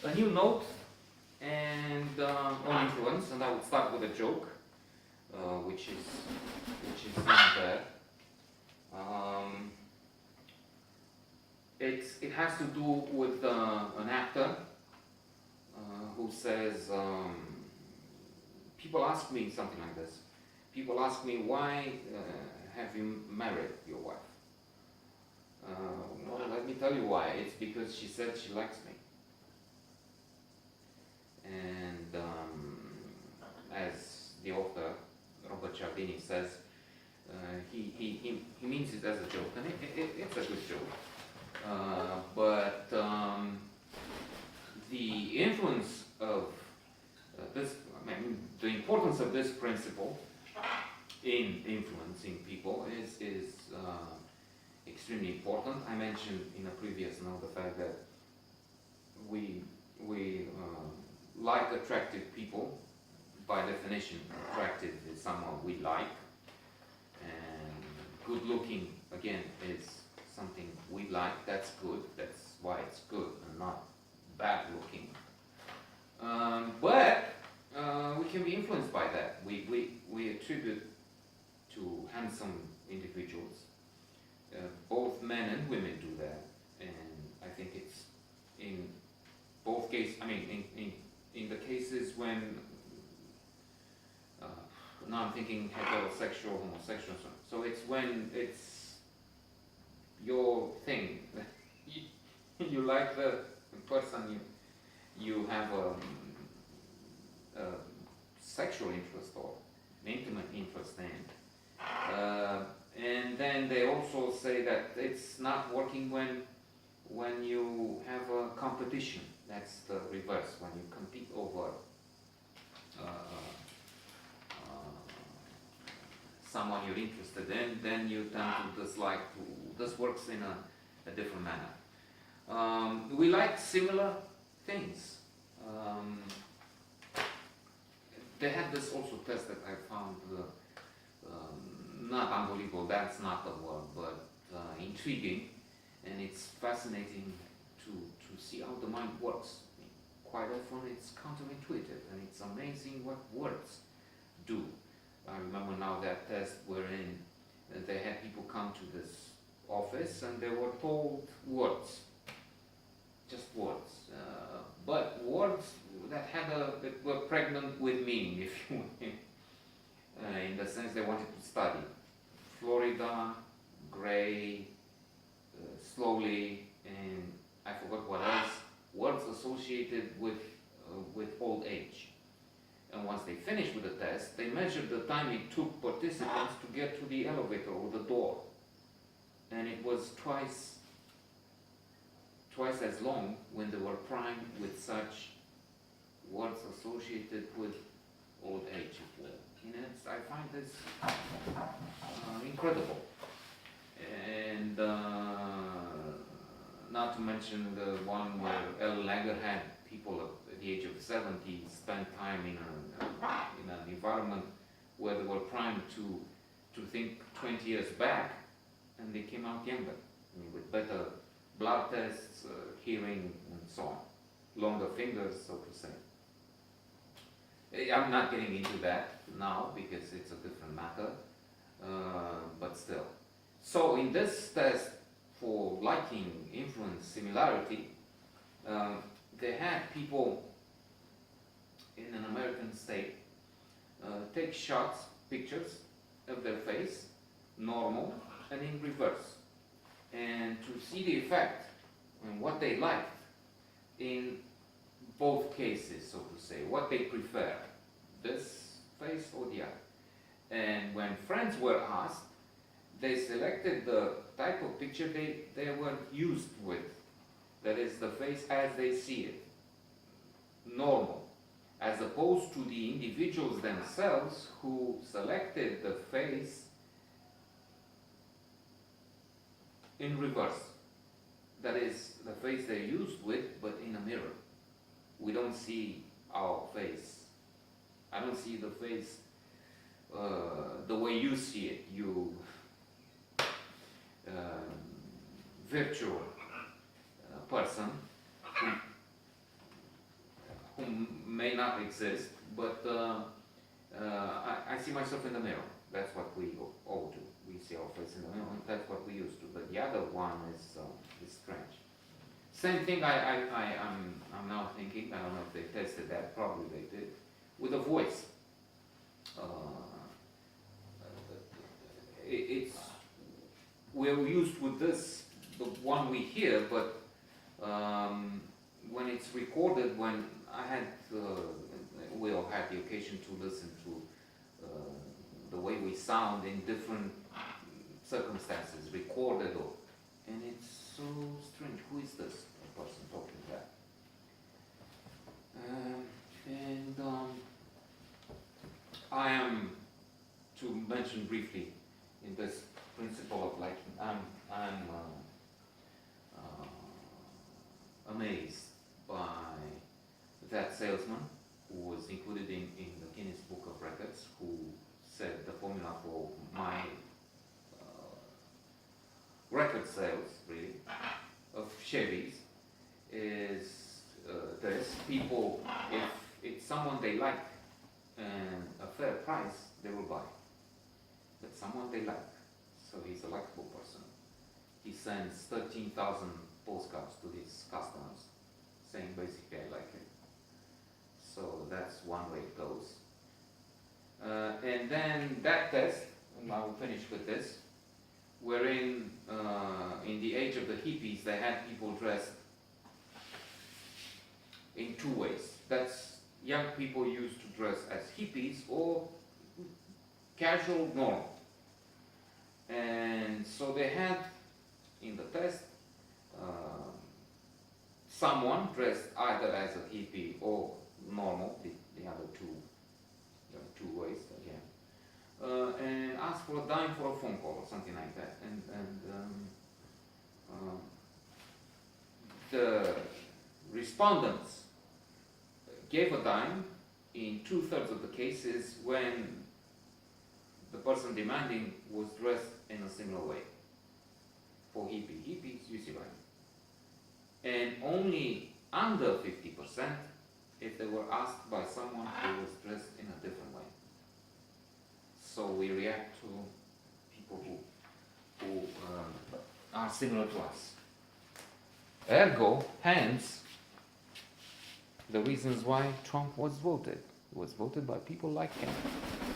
a new note and on influence, and I will start with a joke, which is not there. It has to do with an actor who says, people ask me something like this. People ask me, why have you married your wife? Well, let me tell you why. It's because she said she likes me. And as the author, Robert Cialdini, says, he means it as a joke, and it's a good joke. But the influence of this, the importance of this principle in influencing people is extremely important. I mentioned in a previous note the fact that we like attractive people. By definition, attractive is someone we like, and good looking, again, is something we like. That's good. That's why it's good and not bad looking. But we can be influenced by that. We attribute to handsome individuals. Both men and women do that, and I think it's in both cases. I mean, in the cases when now I'm thinking heterosexual, homosexual. So it's when it's your thing. You like the person you have a sexual interest or an intimate interest in. And then they also say that it's not working when you have a competition. That's the reverse, when you compete over someone you're interested in, then you tend to dislike. This works in a different manner. We like similar things. They had this also test that I found not unbelievable, that's not the word, but intriguing, and it's fascinating to see how the mind works. Quite often it's counterintuitive, and it's amazing what words do. I remember now that test wherein they had people come to this office and they were told words, just words, but words that were pregnant with meaning, if you will, in the sense they wanted to study. Florida, gray, slowly, and I forgot what else. Words associated with old age. And once they finished with the test, they measured the time it took participants to get to the elevator or the door. And it was twice as long when they were primed with such words associated with old age. I find this incredible. And not to mention the one where L. Langer had people at the age of 70 spend time in an environment where they were primed to think 20 years back, and they came out younger, with better blood tests, hearing, and so on. Longer fingers, so to say. I'm not getting into that now because it's a different matter, but still. So in this test for liking, influence, similarity, they had people in an American state take shots, pictures of their face, normal and in reverse, and to see the effect and what they liked in both cases, so to say, what they prefer, this face or the other. And when friends were asked, they selected the type of picture they were used with, that is the face as they see it, normal, as opposed to the individuals themselves who selected the face in reverse. That is the face they're used with, but in a mirror. We don't see our face. I don't see the face the way you see it, you virtual person who may not exist, but I see myself in the mirror. That's what we all do. We see our face in the mirror, and that's what we used to. But the other one is strange. Same thing I'm now thinking, I don't know if they tested that, probably they did, with a voice. It's, we're used with this, the one we hear, but when it's recorded, when I had, we all had the occasion to listen to the way we sound in different circumstances, recorded, and it's so strange. Who is this person talking that? I am, to mention briefly, in this principle of liking, I'm amazed by that salesman who was included in the Guinness Book of Records, who said the formula for my record sales, really, of Chevys is this: people, if it's someone they like and a fair price, they will buy. But someone they like, so he's a likable person. He sends 13,000 postcards to his customers, saying basically, I like it. So that's one way it goes. And then that test, and I will finish with this, wherein in the age of the hippies, they had people dressed in two ways. That's young people used to dress as hippies or casual, normal. And so they had in the test someone dressed either as a hippie or normal, the other two ways again, and asked for a dime for a phone call or something like that. And the respondents gave a dime in 2/3 of the cases when the person demanding was dressed in a similar way. For hippies, you see right. And only under 50% if they were asked by someone who was dressed in a different way. So we react to people who are similar to us. Ergo, hence, the reasons why Trump was voted. He was voted by people like him.